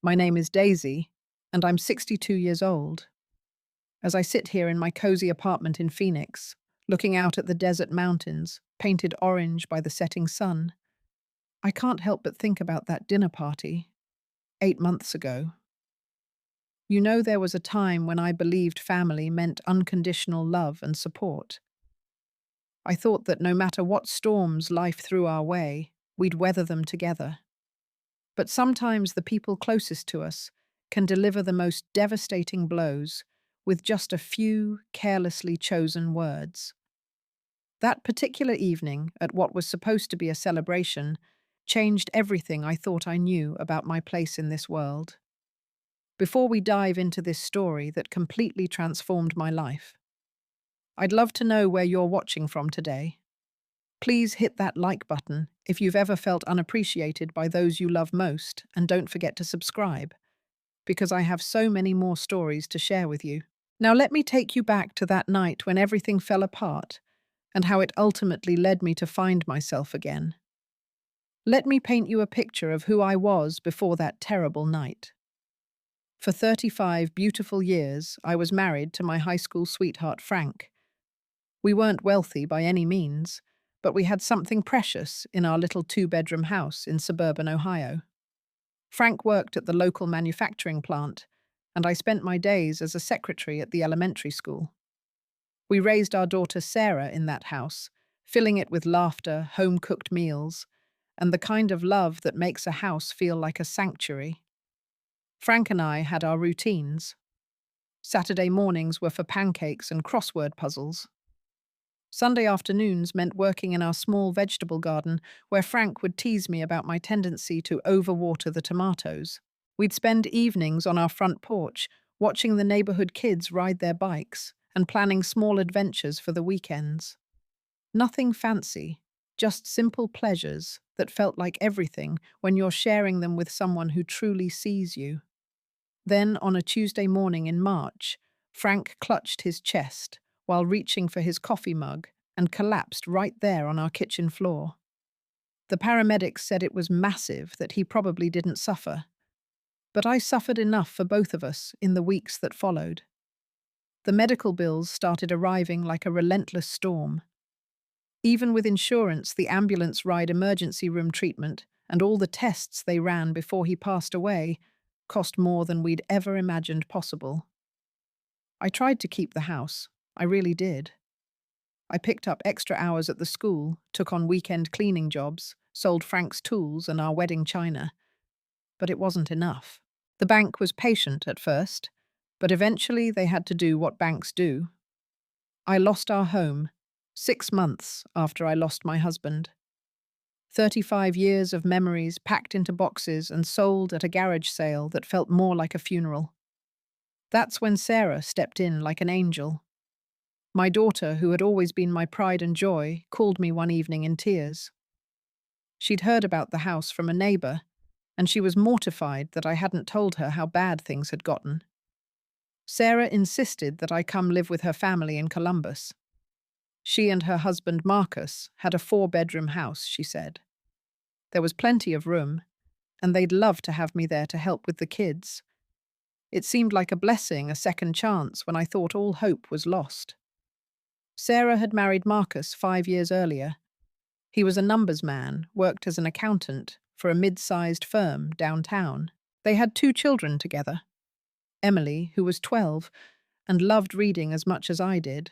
My name is Daisy, and I'm 62 years old. As I sit here in my cozy apartment in Phoenix, looking out at the desert mountains, painted orange by the setting sun, I can't help but think about that dinner party 8 months ago. You know, there was a time when I believed family meant unconditional love and support. I thought that no matter what storms life threw our way, we'd weather them together. But sometimes the people closest to us can deliver the most devastating blows with just a few carelessly chosen words. That particular evening, at what was supposed to be a celebration, changed everything I thought I knew about my place in this world. Before we dive into this story that completely transformed my life, I'd love to know where you're watching from today. Please hit that like button if you've ever felt unappreciated by those you love most, and don't forget to subscribe, because I have so many more stories to share with you. Now, let me take you back to that night when everything fell apart and how it ultimately led me to find myself again. Let me paint you a picture of who I was before that terrible night. For 35 beautiful years, I was married to my high school sweetheart, Frank. We weren't wealthy by any means, but we had something precious in our little two-bedroom house in suburban Ohio. Frank worked at the local manufacturing plant, and I spent my days as a secretary at the elementary school. We raised our daughter Sarah in that house, filling it with laughter, home-cooked meals, and the kind of love that makes a house feel like a sanctuary. Frank and I had our routines. Saturday mornings were for pancakes and crossword puzzles. Sunday afternoons meant working in our small vegetable garden, where Frank would tease me about my tendency to overwater the tomatoes. We'd spend evenings on our front porch, watching the neighborhood kids ride their bikes and planning small adventures for the weekends. Nothing fancy, just simple pleasures that felt like everything when you're sharing them with someone who truly sees you. Then, on a Tuesday morning in March, Frank clutched his chest while reaching for his coffee mug and collapsed right there on our kitchen floor. The paramedics said it was massive, that he probably didn't suffer. But I suffered enough for both of us in the weeks that followed. The medical bills started arriving like a relentless storm. Even with insurance, the ambulance ride, emergency room treatment, and all the tests they ran before he passed away cost more than we'd ever imagined possible. I tried to keep the house. I really did. I picked up extra hours at the school, took on weekend cleaning jobs, sold Frank's tools and our wedding china. But it wasn't enough. The bank was patient at first, but eventually they had to do what banks do. I lost our home 6 months after I lost my husband. 35 years of memories packed into boxes and sold at a garage sale that felt more like a funeral. That's when Sarah stepped in like an angel. My daughter, who had always been my pride and joy, called me one evening in tears. She'd heard about the house from a neighbor, and she was mortified that I hadn't told her how bad things had gotten. Sarah insisted that I come live with her family in Columbus. She and her husband Marcus had a 4-bedroom house, she said. There was plenty of room, and they'd love to have me there to help with the kids. It seemed like a blessing, a second chance, when I thought all hope was lost. Sarah had married Marcus 5 years earlier. He was a numbers man, worked as an accountant for a mid-sized firm downtown. They had 2 children together. Emily, who was 12 and loved reading as much as I did,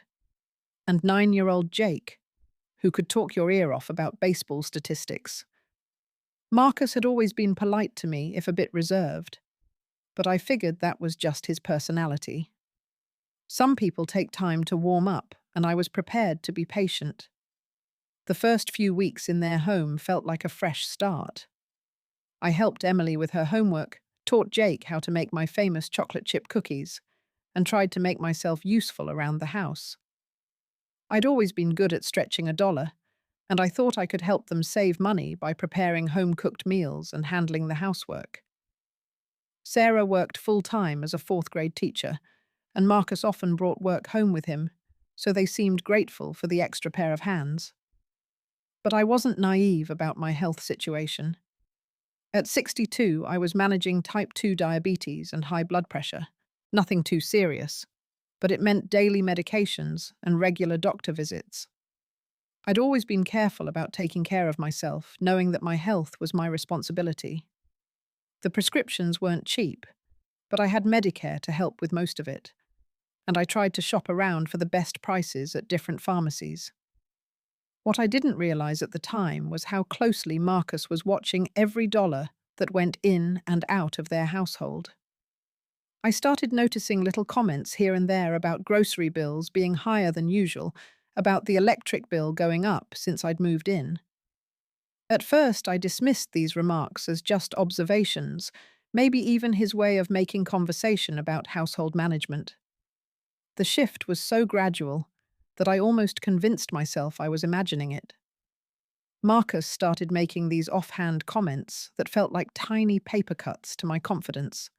and 9-year-old Jake, who could talk your ear off about baseball statistics. Marcus had always been polite to me, if a bit reserved, but I figured that was just his personality. Some people take time to warm up, and I was prepared to be patient. The first few weeks in their home felt like a fresh start. I helped Emily with her homework, taught Jake how to make my famous chocolate chip cookies, and tried to make myself useful around the house. I'd always been good at stretching a dollar, and I thought I could help them save money by preparing home-cooked meals and handling the housework. Sarah worked full-time as a 4th-grade teacher, and Marcus often brought work home with him, so they seemed grateful for the extra pair of hands. But I wasn't naive about my health situation. At 62, I was managing type 2 diabetes and high blood pressure. Nothing too serious, but it meant daily medications and regular doctor visits. I'd always been careful about taking care of myself, knowing that my health was my responsibility. The prescriptions weren't cheap, but I had Medicare to help with most of it, and I tried to shop around for the best prices at different pharmacies. What I didn't realize at the time was how closely Marcus was watching every dollar that went in and out of their household. I started noticing little comments here and there about grocery bills being higher than usual, about the electric bill going up since I'd moved in. At first, I dismissed these remarks as just observations, maybe even his way of making conversation about household management. The shift was so gradual that I almost convinced myself I was imagining it. Marcus started making these offhand comments that felt like tiny paper cuts to my confidence.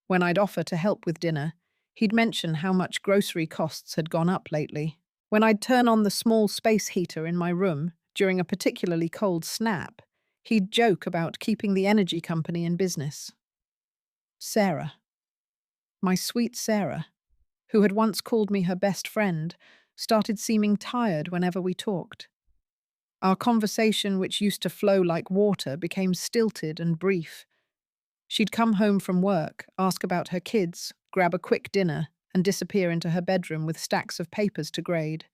When I'd offer to help with dinner, he'd mention how much grocery costs had gone up lately. When I'd turn on the small space heater in my room during a particularly cold snap, he'd joke about keeping the energy company in business. Sarah, my sweet Sarah, who had once called me her best friend, started seeming tired whenever we talked. Our conversation, which used to flow like water, became stilted and brief. She'd come home from work, ask about her kids, grab a quick dinner, and disappear into her bedroom with stacks of papers to grade.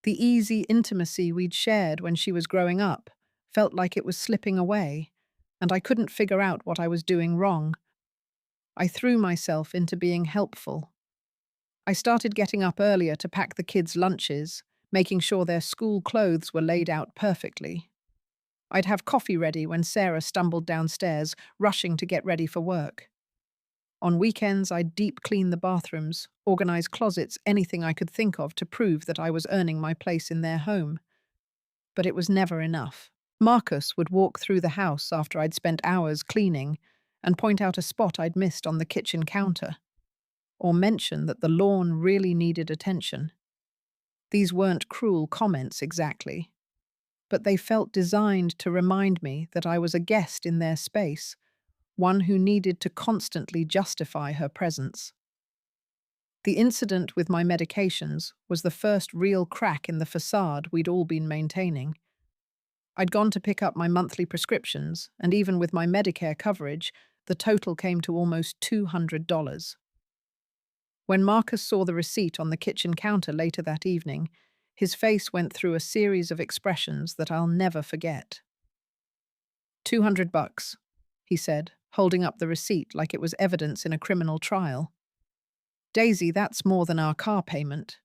The easy intimacy we'd shared when she was growing up felt like it was slipping away, and I couldn't figure out what I was doing wrong. I threw myself into being helpful. I started getting up earlier to pack the kids' lunches, making sure their school clothes were laid out perfectly. I'd have coffee ready when Sarah stumbled downstairs, rushing to get ready for work. On weekends, I'd deep clean the bathrooms, organize closets, anything I could think of to prove that I was earning my place in their home. But it was never enough. Marcus would walk through the house after I'd spent hours cleaning and point out a spot I'd missed on the kitchen counter, or mention that the lawn really needed attention. These weren't cruel comments exactly, but they felt designed to remind me that I was a guest in their space, one who needed to constantly justify her presence. The incident with my medications was the first real crack in the facade we'd all been maintaining. I'd gone to pick up my monthly prescriptions, and even with my Medicare coverage, the total came to almost $200. When Marcus saw the receipt on the kitchen counter later that evening, his face went through a series of expressions that I'll never forget. $200, he said, holding up the receipt like it was evidence in a criminal trial. Daisy, that's more than our car payment.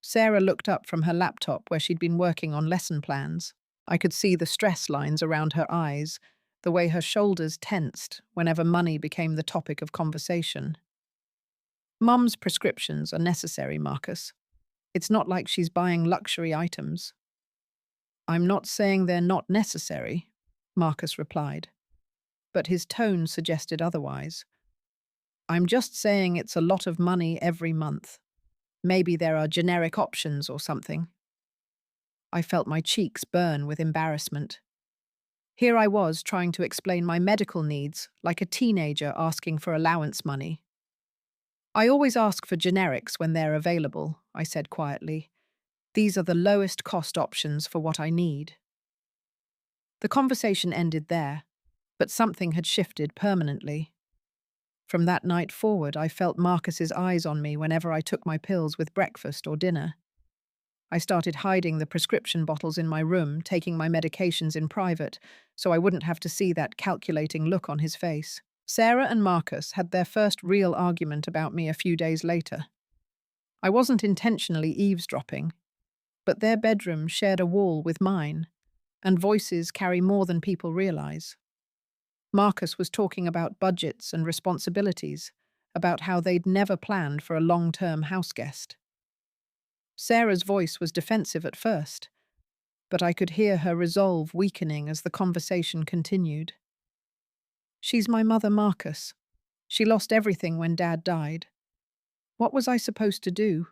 Sarah looked up from her laptop where she'd been working on lesson plans. I could see the stress lines around her eyes, the way her shoulders tensed whenever money became the topic of conversation. Mum's prescriptions are necessary, Marcus. It's not like she's buying luxury items. I'm not saying they're not necessary, Marcus replied, but his tone suggested otherwise. I'm just saying it's a lot of money every month. Maybe there are generic options or something. I felt my cheeks burn with embarrassment. Here I was trying to explain my medical needs like a teenager asking for allowance money. I always ask for generics when they're available, I said quietly. These are the lowest cost options for what I need. The conversation ended there, but something had shifted permanently. From that night forward, I felt Marcus's eyes on me whenever I took my pills with breakfast or dinner. I started hiding the prescription bottles in my room, taking my medications in private, so I wouldn't have to see that calculating look on his face. Sarah and Marcus had their first real argument about me a few days later. I wasn't intentionally eavesdropping, but their bedroom shared a wall with mine, and voices carry more than people realize. Marcus was talking about budgets and responsibilities, about how they'd never planned for a long-term house guest. Sarah's voice was defensive at first, but I could hear her resolve weakening as the conversation continued. She's my mother, Marcus. She lost everything when Dad died. What was I supposed to do?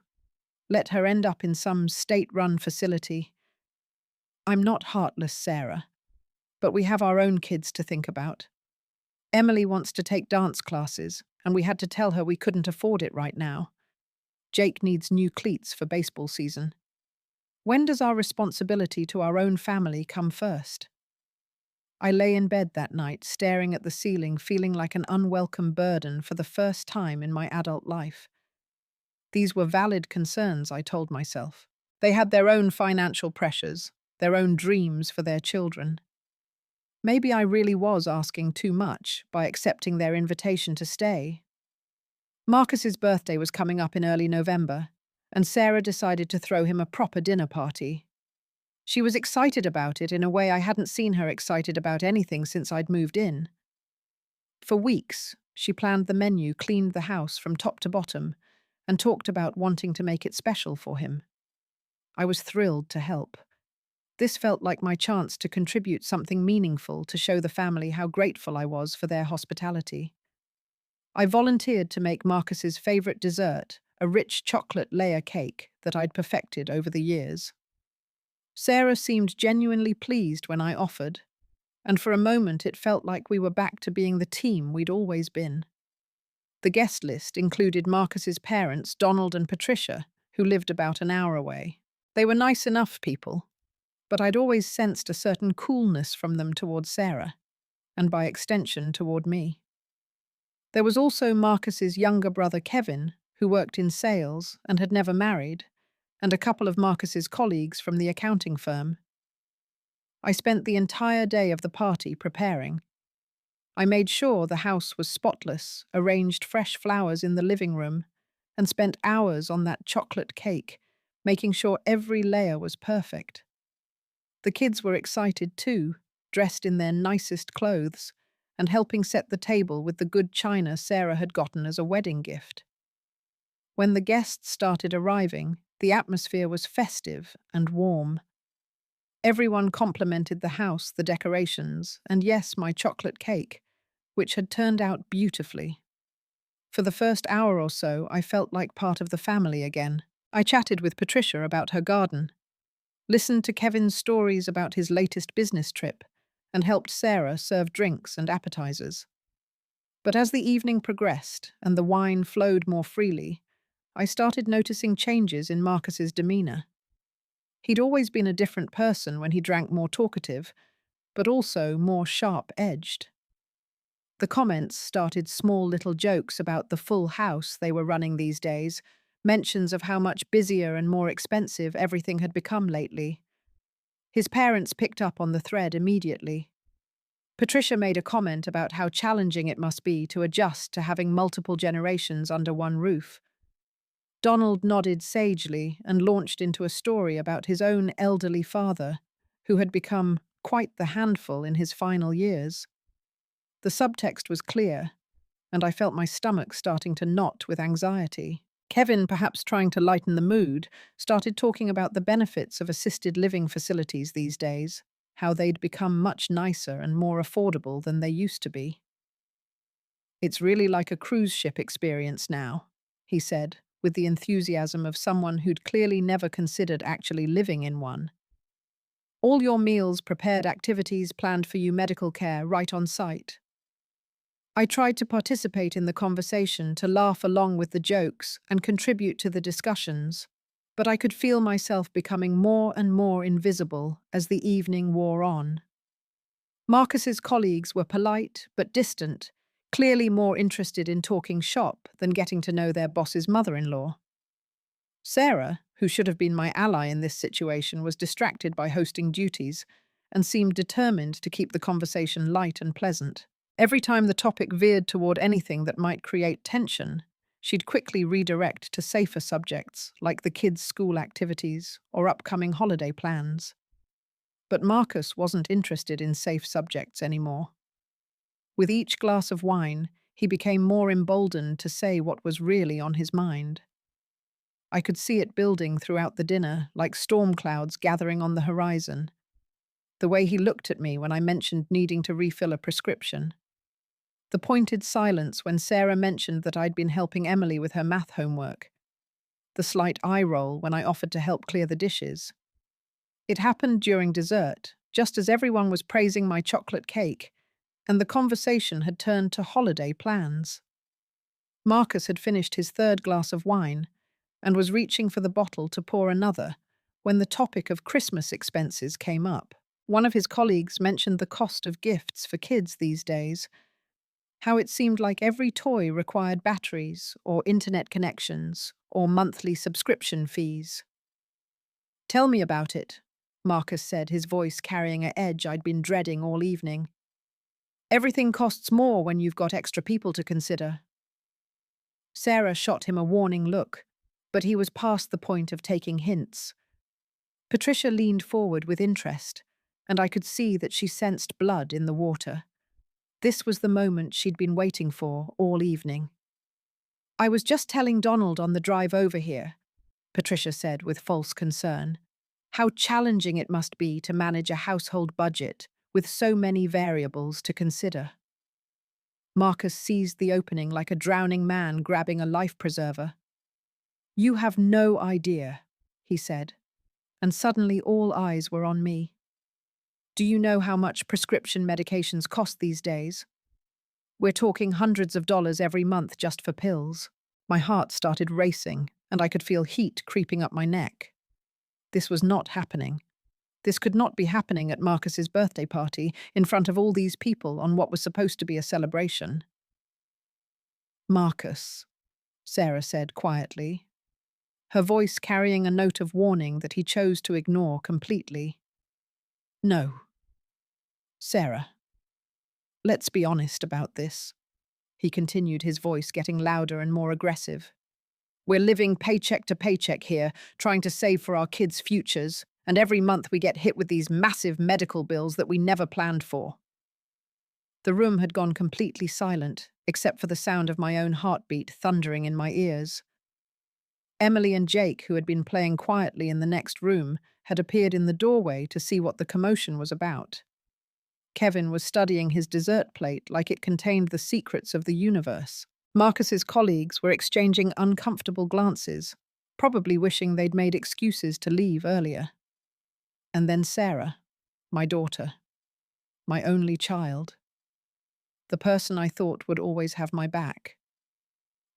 Let her end up in some state-run facility? I'm not heartless, Sarah. But we have our own kids to think about. Emily wants to take dance classes, and we had to tell her we couldn't afford it right now. Jake needs new cleats for baseball season. When does our responsibility to our own family come first? I lay in bed that night, staring at the ceiling, feeling like an unwelcome burden for the first time in my adult life. These were valid concerns, I told myself. They had their own financial pressures, their own dreams for their children. Maybe I really was asking too much by accepting their invitation to stay. Marcus's birthday was coming up in early November, and Sarah decided to throw him a proper dinner party. She was excited about it in a way I hadn't seen her excited about anything since I'd moved in. For weeks, she planned the menu, cleaned the house from top to bottom, and talked about wanting to make it special for him. I was thrilled to help. This felt like my chance to contribute something meaningful to show the family how grateful I was for their hospitality. I volunteered to make Marcus's favorite dessert, a rich chocolate layer cake that I'd perfected over the years. Sarah seemed genuinely pleased when I offered, and for a moment it felt like we were back to being the team we'd always been. The guest list included Marcus's parents, Donald and Patricia, who lived about an hour away. They were nice enough people, but I'd always sensed a certain coolness from them toward Sarah, and by extension toward me. There was also Marcus's younger brother Kevin, who worked in sales and had never married, and a couple of Marcus's colleagues from the accounting firm. I spent the entire day of the party preparing. I made sure the house was spotless, arranged fresh flowers in the living room, and spent hours on that chocolate cake, making sure every layer was perfect. The kids were excited too, dressed in their nicest clothes, and helping set the table with the good china Sarah had gotten as a wedding gift. When the guests started arriving, the atmosphere was festive and warm. Everyone complimented the house, the decorations, and yes, my chocolate cake, which had turned out beautifully. For the first hour or so, I felt like part of the family again. I chatted with Patricia about her garden, listened to Kevin's stories about his latest business trip, and helped Sarah serve drinks and appetizers. But as the evening progressed and the wine flowed more freely, I started noticing changes in Marcus's demeanor. He'd always been a different person when he drank, more talkative, but also more sharp-edged. The comments started small little jokes about the full house they were running these days, mentions of how much busier and more expensive everything had become lately. His parents picked up on the thread immediately. Patricia made a comment about how challenging it must be to adjust to having multiple generations under one roof. Donald nodded sagely and launched into a story about his own elderly father, who had become quite the handful in his final years. The subtext was clear, and I felt my stomach starting to knot with anxiety. Kevin, perhaps trying to lighten the mood, started talking about the benefits of assisted living facilities these days, how they'd become much nicer and more affordable than they used to be. "It's really like a cruise ship experience now," he said, with the enthusiasm of someone who'd clearly never considered actually living in one. "All your meals, prepared activities, planned for you, medical care, right on site." I tried to participate in the conversation, to laugh along with the jokes and contribute to the discussions, but I could feel myself becoming more and more invisible as the evening wore on. Marcus's colleagues were polite but distant, clearly more interested in talking shop than getting to know their boss's mother-in-law. Sarah, who should have been my ally in this situation, was distracted by hosting duties and seemed determined to keep the conversation light and pleasant. Every time the topic veered toward anything that might create tension, she'd quickly redirect to safer subjects like the kids' school activities or upcoming holiday plans. But Marcus wasn't interested in safe subjects anymore. With each glass of wine, he became more emboldened to say what was really on his mind. I could see it building throughout the dinner, like storm clouds gathering on the horizon. The way he looked at me when I mentioned needing to refill a prescription. The pointed silence when Sarah mentioned that I'd been helping Emily with her math homework. The slight eye roll when I offered to help clear the dishes. It happened during dessert, just as everyone was praising my chocolate cake, and the conversation had turned to holiday plans. Marcus had finished his third glass of wine and was reaching for the bottle to pour another when the topic of Christmas expenses came up. One of his colleagues mentioned the cost of gifts for kids these days, how it seemed like every toy required batteries or internet connections or monthly subscription fees. "Tell me about it," Marcus said, his voice carrying an edge I'd been dreading all evening. "Everything costs more when you've got extra people to consider." Sarah shot him a warning look, but he was past the point of taking hints. Patricia leaned forward with interest, and I could see that she sensed blood in the water. This was the moment she'd been waiting for all evening. "I was just telling Donald on the drive over here," Patricia said with false concern, "how challenging it must be to manage a household budget with so many variables to consider." Marcus seized the opening like a drowning man grabbing a life preserver. "You have no idea," he said, and suddenly all eyes were on me. "Do you know how much prescription medications cost these days? We're talking hundreds of dollars every month just for pills." My heart started racing, and I could feel heat creeping up my neck. This was not happening. This could not be happening at Marcus's birthday party, in front of all these people on what was supposed to be a celebration. "Marcus," Sarah said quietly, her voice carrying a note of warning that he chose to ignore completely. "No. Sarah, let's be honest about this," he continued, his voice getting louder and more aggressive. "We're living paycheck to paycheck here, trying to save for our kids' futures, and every month we get hit with these massive medical bills that we never planned for." The room had gone completely silent, except for the sound of my own heartbeat thundering in my ears. Emily and Jake, who had been playing quietly in the next room, had appeared in the doorway to see what the commotion was about. Kevin was studying his dessert plate like it contained the secrets of the universe. Marcus's colleagues were exchanging uncomfortable glances, probably wishing they'd made excuses to leave earlier. And then Sarah, my daughter, my only child, the person I thought would always have my back,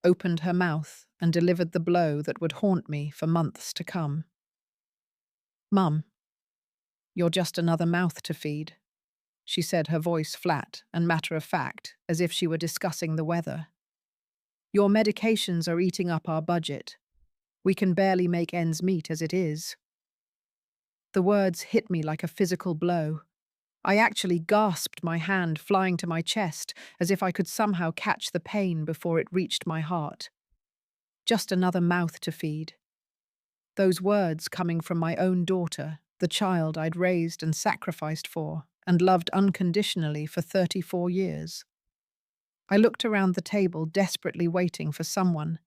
opened her mouth and delivered the blow that would haunt me for months to come. "Mum, you're just another mouth to feed," she said, her voice flat and matter-of-fact, as if she were discussing the weather. "Your medications are eating up our budget. We can barely make ends meet as it is." The words hit me like a physical blow. I actually gasped, my hand flying to my chest, as if I could somehow catch the pain before it reached my heart. Just another mouth to feed. Those words coming from my own daughter, the child I'd raised and sacrificed for, and loved unconditionally for 34 years. I looked around the table, desperately waiting for someone,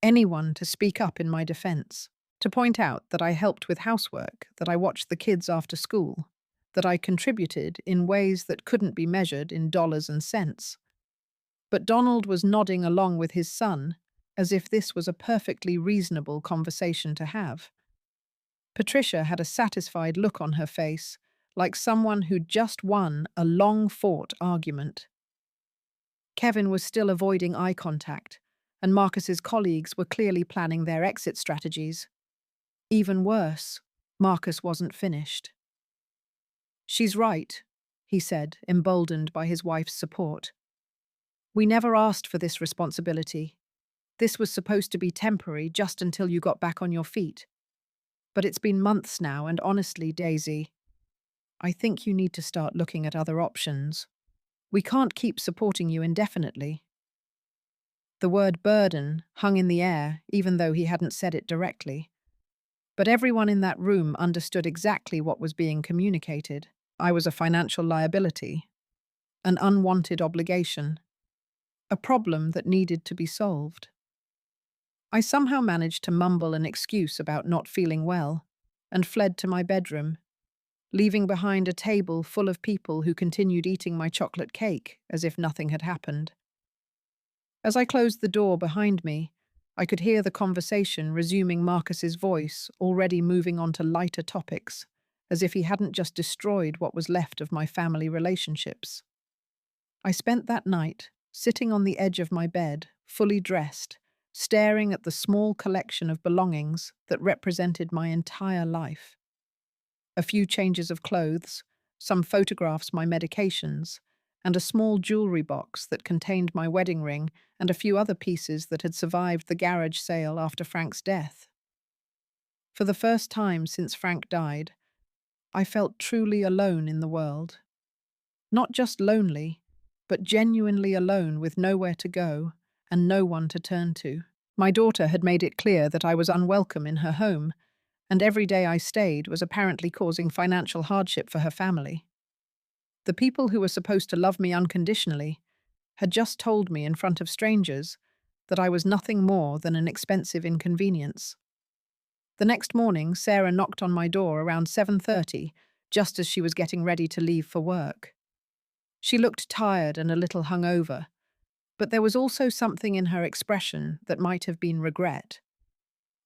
anyone, to speak up in my defense, to point out that I helped with housework, that I watched the kids after school, that I contributed in ways that couldn't be measured in dollars and cents. But Donald was nodding along with his son, as if this was a perfectly reasonable conversation to have. Patricia had a satisfied look on her face, like someone who'd just won a long-fought argument. Kevin was still avoiding eye contact, and Marcus's colleagues were clearly planning their exit strategies. Even worse, Marcus wasn't finished. "She's right," he said, emboldened by his wife's support. "We never asked for this responsibility. This was supposed to be temporary just until you got back on your feet. But it's been months now, and honestly, Daisy, I think you need to start looking at other options. We can't keep supporting you indefinitely." The word burden hung in the air, even though he hadn't said it directly. But everyone in that room understood exactly what was being communicated. I was a financial liability, an unwanted obligation, a problem that needed to be solved. I somehow managed to mumble an excuse about not feeling well and fled to my bedroom, leaving behind a table full of people who continued eating my chocolate cake as if nothing had happened. As I closed the door behind me, I could hear the conversation resuming, Marcus's voice already moving on to lighter topics, as if he hadn't just destroyed what was left of my family relationships. I spent that night sitting on the edge of my bed, fully dressed, staring at the small collection of belongings that represented my entire life. A few changes of clothes, some photographs, my medications, and a small jewelry box that contained my wedding ring and a few other pieces that had survived the garage sale after Frank's death. For the first time since Frank died, I felt truly alone in the world. Not just lonely, but genuinely alone with nowhere to go and no one to turn to. My daughter had made it clear that I was unwelcome in her home, and every day I stayed was apparently causing financial hardship for her family. The people who were supposed to love me unconditionally had just told me in front of strangers that I was nothing more than an expensive inconvenience. The next morning, Sarah knocked on my door around 7:30, just as she was getting ready to leave for work. She looked tired and a little hungover, but there was also something in her expression that might have been regret.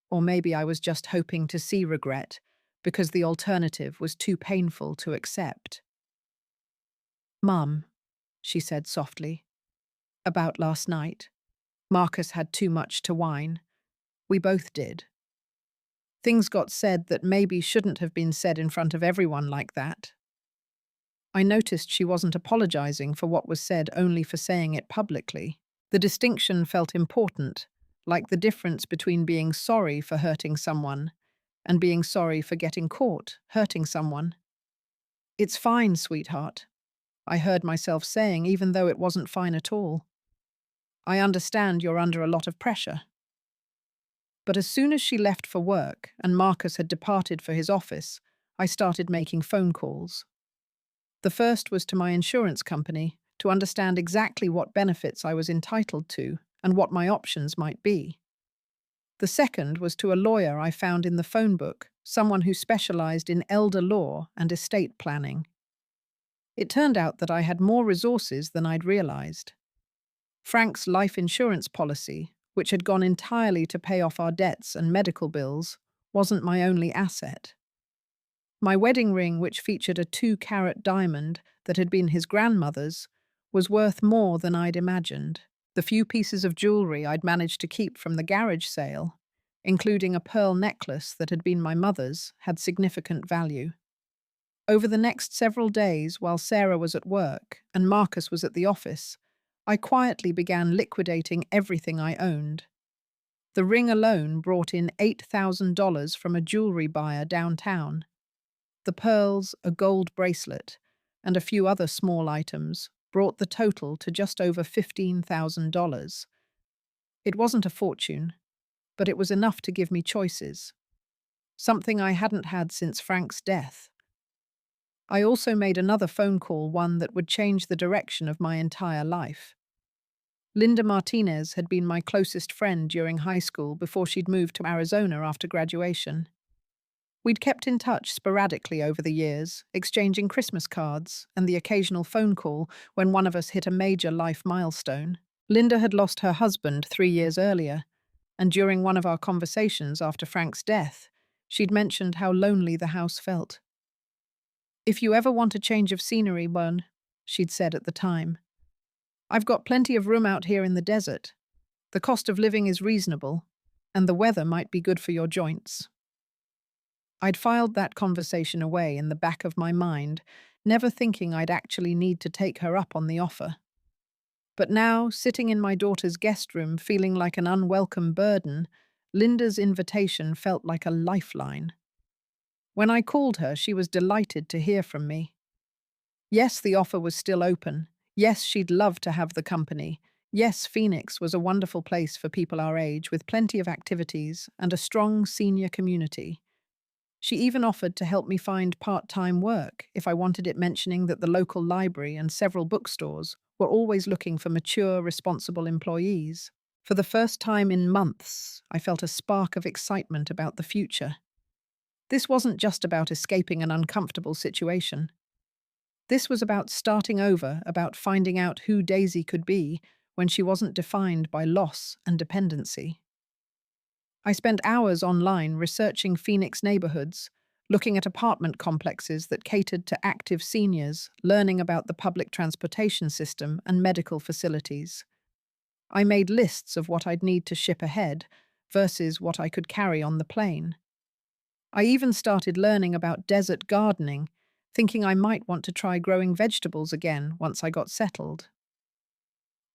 Or maybe I was just hoping to see regret because the alternative was too painful to accept. "Mum," she said softly, "about last night. Marcus had too much to whine. We both did. Things got said that maybe shouldn't have been said in front of everyone like that." I noticed she wasn't apologizing for what was said, only for saying it publicly. The distinction felt important, like the difference between being sorry for hurting someone and being sorry for getting caught hurting someone. "It's fine, sweetheart," I heard myself saying, even though it wasn't fine at all. "I understand you're under a lot of pressure." But as soon as she left for work and Marcus had departed for his office, I started making phone calls. The first was to my insurance company to understand exactly what benefits I was entitled to and what my options might be. The second was to a lawyer I found in the phone book, someone who specialized in elder law and estate planning. It turned out that I had more resources than I'd realized. Frank's life insurance policy, which had gone entirely to pay off our debts and medical bills, wasn't my only asset. My wedding ring, which featured a 2-carat diamond that had been his grandmother's, was worth more than I'd imagined. The few pieces of jewelry I'd managed to keep from the garage sale, including a pearl necklace that had been my mother's, had significant value. Over the next several days, while Sarah was at work and Marcus was at the office, I quietly began liquidating everything I owned. The ring alone brought in $8,000 from a jewelry buyer downtown. The pearls, a gold bracelet, and a few other small items brought the total to just over $15,000. It wasn't a fortune, but it was enough to give me choices, something I hadn't had since Frank's death. I also made another phone call, one that would change the direction of my entire life. Linda Martinez had been my closest friend during high school before she'd moved to Arizona after graduation. We'd kept in touch sporadically over the years, exchanging Christmas cards and the occasional phone call when one of us hit a major life milestone. Linda had lost her husband 3 years earlier, and during one of our conversations after Frank's death, she'd mentioned how lonely the house felt. "If you ever want a change of scenery, Bern," she'd said at the time, "I've got plenty of room out here in the desert. The cost of living is reasonable, and the weather might be good for your joints." I'd filed that conversation away in the back of my mind, never thinking I'd actually need to take her up on the offer. But now, sitting in my daughter's guest room feeling like an unwelcome burden, Linda's invitation felt like a lifeline. When I called her, she was delighted to hear from me. Yes, the offer was still open. Yes, she'd love to have the company. Yes, Phoenix was a wonderful place for people our age, with plenty of activities and a strong senior community. She even offered to help me find part-time work if I wanted it, mentioning that the local library and several bookstores were always looking for mature, responsible employees. For the first time in months, I felt a spark of excitement about the future. This wasn't just about escaping an uncomfortable situation. This was about starting over, about finding out who Daisy could be when she wasn't defined by loss and dependency. I spent hours online researching Phoenix neighborhoods, looking at apartment complexes that catered to active seniors, learning about the public transportation system and medical facilities. I made lists of what I'd need to ship ahead versus what I could carry on the plane. I even started learning about desert gardening, thinking I might want to try growing vegetables again once I got settled.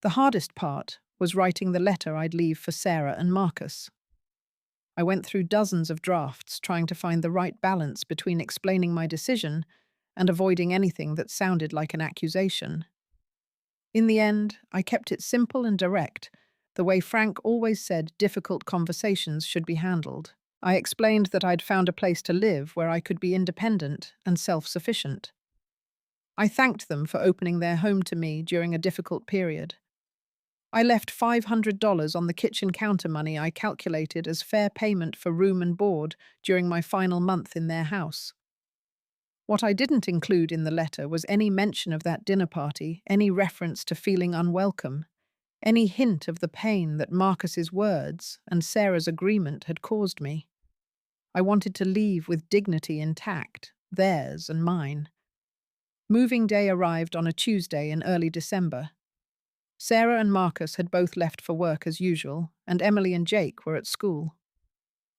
The hardest part was writing the letter I'd leave for Sarah and Marcus. I went through dozens of drafts trying to find the right balance between explaining my decision and avoiding anything that sounded like an accusation. In the end, I kept it simple and direct, the way Frank always said difficult conversations should be handled. I explained that I'd found a place to live where I could be independent and self-sufficient. I thanked them for opening their home to me during a difficult period. I left $500 on the kitchen counter money I calculated as fair payment for room and board during my final month in their house. What I didn't include in the letter was any mention of that dinner party, any reference to feeling unwelcome, any hint of the pain that Marcus's words and Sarah's agreement had caused me. I wanted to leave with dignity intact, theirs and mine. Moving day arrived on a Tuesday in early December. Sarah and Marcus had both left for work as usual, and Emily and Jake were at school.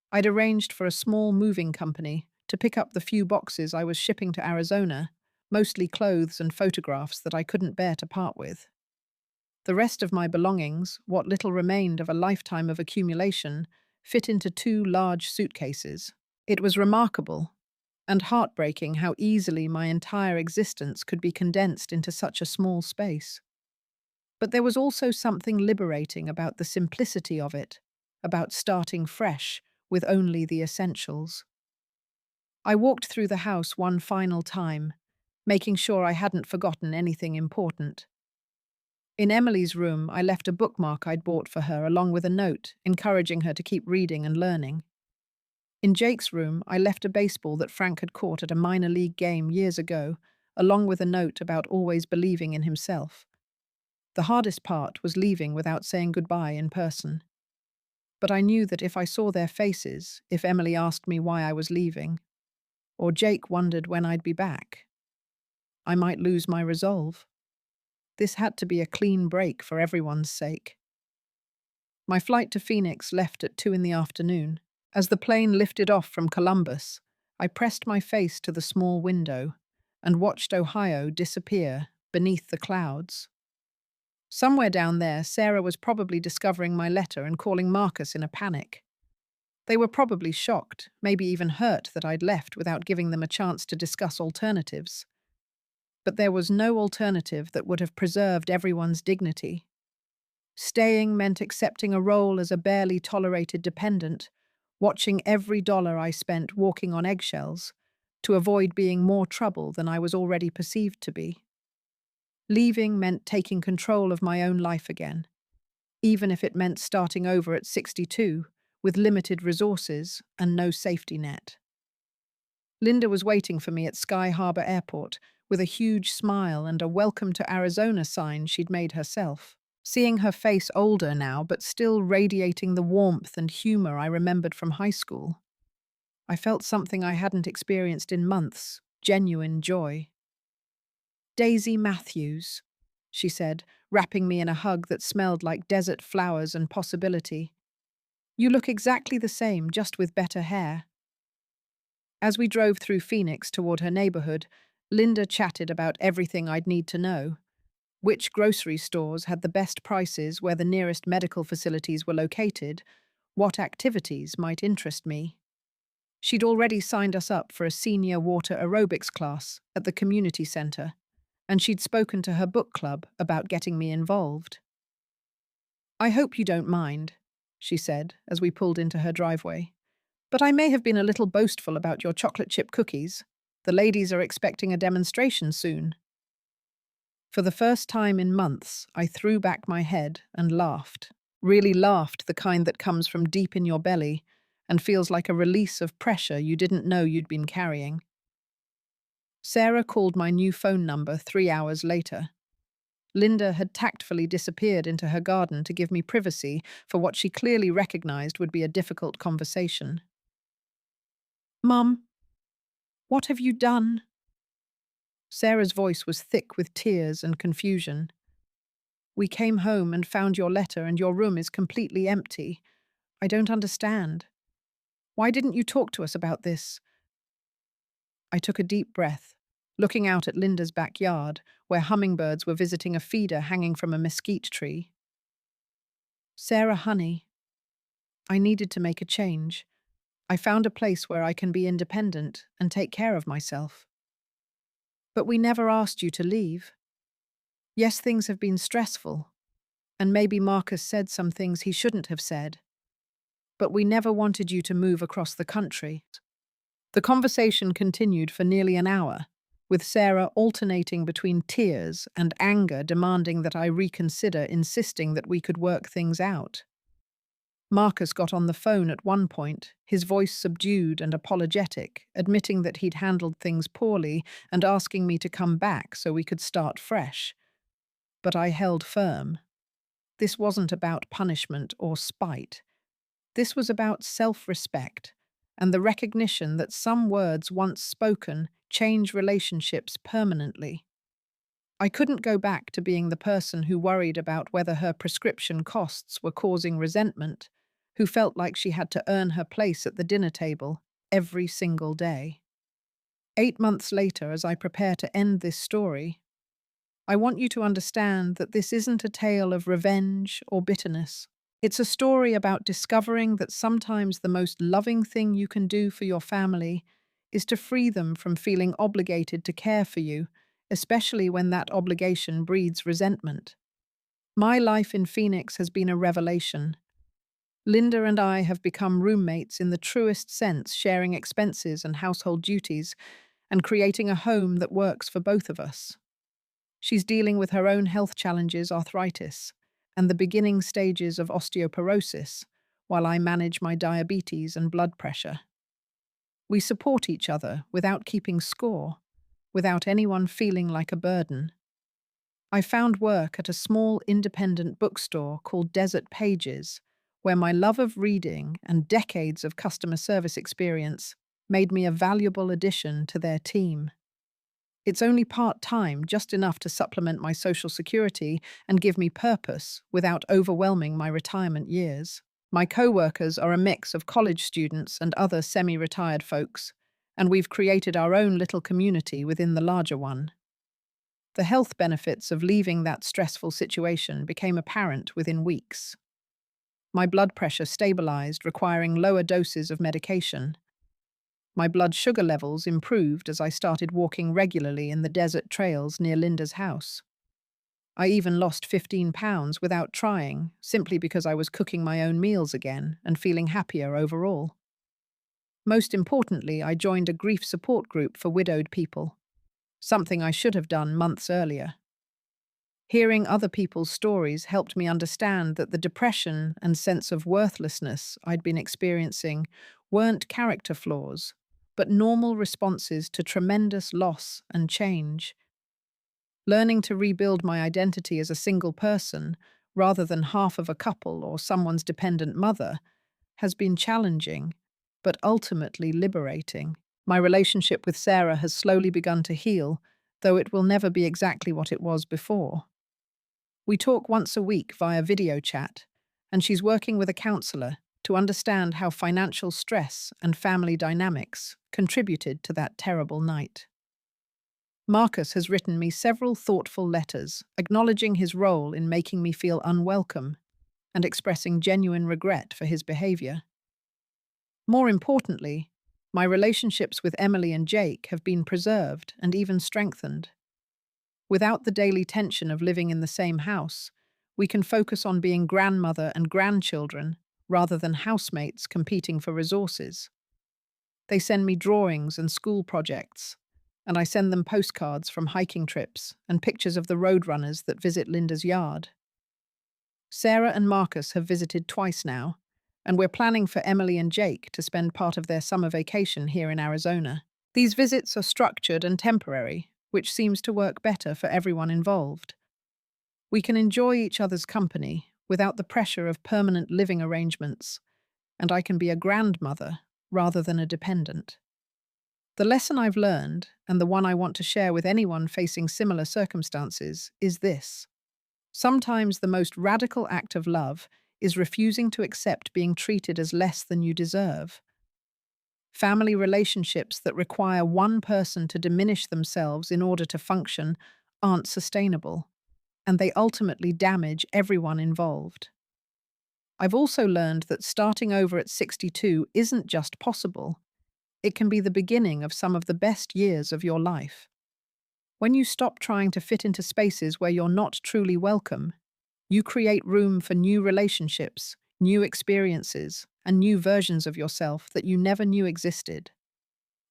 I'd arranged for a small moving company to pick up the few boxes I was shipping to Arizona, mostly clothes and photographs that I couldn't bear to part with. The rest of my belongings, what little remained of a lifetime of accumulation, fit into 2 large suitcases. It was remarkable and heartbreaking how easily my entire existence could be condensed into such a small space. But there was also something liberating about the simplicity of it, about starting fresh with only the essentials. I walked through the house one final time, making sure I hadn't forgotten anything important. In Emily's room, I left a bookmark I'd bought for her along with a note, encouraging her to keep reading and learning. In Jake's room, I left a baseball that Frank had caught at a minor league game years ago, along with a note about always believing in himself. The hardest part was leaving without saying goodbye in person. But I knew that if I saw their faces, if Emily asked me why I was leaving, or Jake wondered when I'd be back, I might lose my resolve. This had to be a clean break for everyone's sake. My flight to Phoenix left at 2 in the afternoon. As the plane lifted off from Columbus, I pressed my face to the small window and watched Ohio disappear beneath the clouds. Somewhere down there, Sarah was probably discovering my letter and calling Marcus in a panic. They were probably shocked, maybe even hurt that I'd left without giving them a chance to discuss alternatives. But there was no alternative that would have preserved everyone's dignity. Staying meant accepting a role as a barely tolerated dependent, watching every dollar I spent walking on eggshells, to avoid being more trouble than I was already perceived to be. Leaving meant taking control of my own life again, even if it meant starting over at 62, with limited resources and no safety net. Linda was waiting for me at Sky Harbor Airport with a huge smile and a "Welcome to Arizona" sign she'd made herself. Seeing her face older now, but still radiating the warmth and humor I remembered from high school, I felt something I hadn't experienced in months, genuine joy. "Daisy Matthews," she said, wrapping me in a hug that smelled like desert flowers and possibility. "You look exactly the same, just with better hair." As we drove through Phoenix toward her neighborhood, Linda chatted about everything I'd need to know. Which grocery stores had the best prices, where the nearest medical facilities were located, what activities might interest me. She'd already signed us up for a senior water aerobics class at the community center, and she'd spoken to her book club about getting me involved. "I hope you don't mind," she said as we pulled into her driveway, "but I may have been a little boastful about your chocolate chip cookies. The ladies are expecting a demonstration soon." For the first time in months, I threw back my head and laughed. Really laughed, the kind that comes from deep in your belly and feels like a release of pressure you didn't know you'd been carrying. Sarah called my new phone number 3 hours later. Linda had tactfully disappeared into her garden to give me privacy for what she clearly recognized would be a difficult conversation. "Mum," What have you done? Sarah's voice was thick with tears and confusion. We came home and found your letter, and your room is completely empty. I don't understand. Why didn't you talk to us about this? I took a deep breath, looking out at Linda's backyard, where hummingbirds were visiting a feeder hanging from a mesquite tree. Sarah, honey, I needed to make a change. I found a place where I can be independent and take care of myself. But we never asked you to leave. Yes, things have been stressful, and maybe Marcus said some things he shouldn't have said. But we never wanted you to move across the country. The conversation continued for nearly an hour, with Sarah alternating between tears and anger, demanding that I reconsider, insisting that we could work things out. Marcus got on the phone at one point, his voice subdued and apologetic, admitting that he'd handled things poorly and asking me to come back so we could start fresh. But I held firm. This wasn't about punishment or spite. This was about self-respect and the recognition that some words once spoken change relationships permanently. I couldn't go back to being the person who worried about whether her prescription costs were causing resentment, who felt like she had to earn her place at the dinner table every single day. 8 months later, as I prepare to end this story, I want you to understand that this isn't a tale of revenge or bitterness. It's a story about discovering that sometimes the most loving thing you can do for your family is to free them from feeling obligated to care for you, especially when that obligation breeds resentment. My life in Phoenix has been a revelation. Linda and I have become roommates in the truest sense, sharing expenses and household duties, and creating a home that works for both of us. She's dealing with her own health challenges, arthritis, and the beginning stages of osteoporosis, while I manage my diabetes and blood pressure. We support each other without keeping score, without anyone feeling like a burden. I found work at a small independent bookstore called Desert Pages, where my love of reading and decades of customer service experience made me a valuable addition to their team. It's only part-time, just enough to supplement my social security and give me purpose without overwhelming my retirement years. My co-workers are a mix of college students and other semi-retired folks, and we've created our own little community within the larger one. The health benefits of leaving that stressful situation became apparent within weeks. My blood pressure stabilized, requiring lower doses of medication. My blood sugar levels improved as I started walking regularly in the desert trails near Linda's house. I even lost 15 pounds without trying, simply because I was cooking my own meals again and feeling happier overall. Most importantly, I joined a grief support group for widowed people, something I should have done months earlier. Hearing other people's stories helped me understand that the depression and sense of worthlessness I'd been experiencing weren't character flaws, but normal responses to tremendous loss and change. Learning to rebuild my identity as a single person, rather than half of a couple or someone's dependent mother, has been challenging, but ultimately liberating. My relationship with Sarah has slowly begun to heal, though it will never be exactly what it was before. We talk once a week via video chat, and she's working with a counselor to understand how financial stress and family dynamics contributed to that terrible night. Marcus has written me several thoughtful letters, acknowledging his role in making me feel unwelcome and expressing genuine regret for his behavior. More importantly, my relationships with Emily and Jake have been preserved and even strengthened. Without the daily tension of living in the same house, we can focus on being grandmother and grandchildren rather than housemates competing for resources. They send me drawings and school projects, and I send them postcards from hiking trips and pictures of the roadrunners that visit Linda's yard. Sarah and Marcus have visited twice now, and we're planning for Emily and Jake to spend part of their summer vacation here in Arizona. These visits are structured and temporary, which seems to work better for everyone involved. We can enjoy each other's company without the pressure of permanent living arrangements, and I can be a grandmother rather than a dependent. The lesson I've learned, and the one I want to share with anyone facing similar circumstances, is this. Sometimes the most radical act of love is refusing to accept being treated as less than you deserve. Family relationships that require one person to diminish themselves in order to function aren't sustainable, and they ultimately damage everyone involved. I've also learned that starting over at 62 isn't just possible, it can be the beginning of some of the best years of your life. When you stop trying to fit into spaces where you're not truly welcome, you create room for new relationships, new experiences, and new versions of yourself that you never knew existed.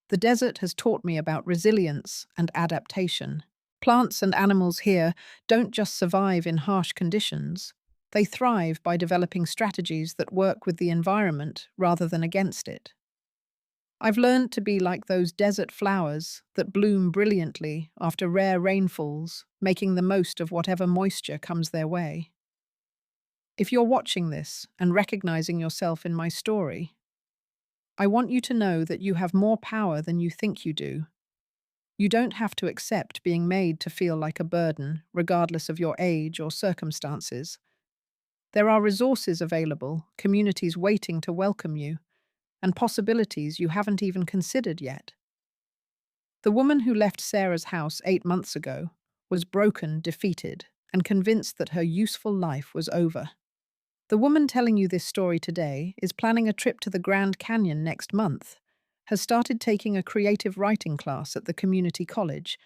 The desert has taught me about resilience and adaptation. Plants and animals here don't just survive in harsh conditions, they thrive by developing strategies that work with the environment rather than against it. I've learned to be like those desert flowers that bloom brilliantly after rare rainfalls, making the most of whatever moisture comes their way. If you're watching this and recognizing yourself in my story, I want you to know that you have more power than you think you do. You don't have to accept being made to feel like a burden, regardless of your age or circumstances. There are resources available, communities waiting to welcome you, and possibilities you haven't even considered yet. The woman who left Sarah's house 8 months ago was broken, defeated, and convinced that her useful life was over. The woman telling you this story today is planning a trip to the Grand Canyon next month, has started taking a creative writing class at the community college,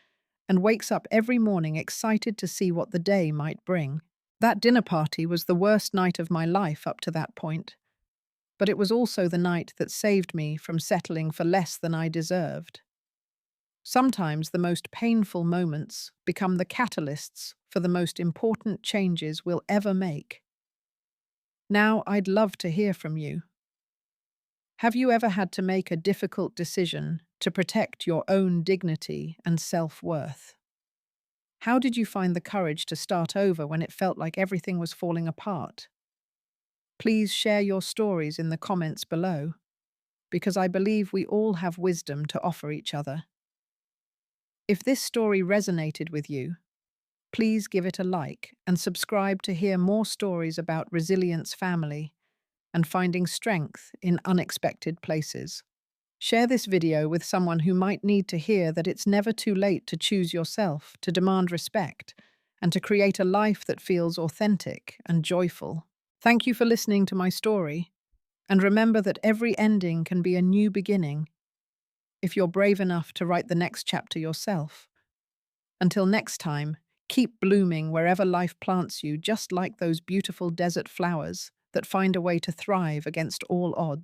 and wakes up every morning excited to see what the day might bring. That dinner party was the worst night of my life up to that point, but it was also the night that saved me from settling for less than I deserved. Sometimes the most painful moments become the catalysts for the most important changes we'll ever make. Now, I'd love to hear from you. Have you ever had to make a difficult decision to protect your own dignity and self-worth? How did you find the courage to start over when it felt like everything was falling apart? Please share your stories in the comments below, because I believe we all have wisdom to offer each other. If this story resonated with you, please give it a like and subscribe to hear more stories about resilience, family, and finding strength in unexpected places. Share this video with someone who might need to hear that it's never too late to choose yourself, to demand respect, and to create a life that feels authentic and joyful. Thank you for listening to my story, and remember that every ending can be a new beginning if you're brave enough to write the next chapter yourself. Until next time, keep blooming wherever life plants you, just like those beautiful desert flowers that find a way to thrive against all odds.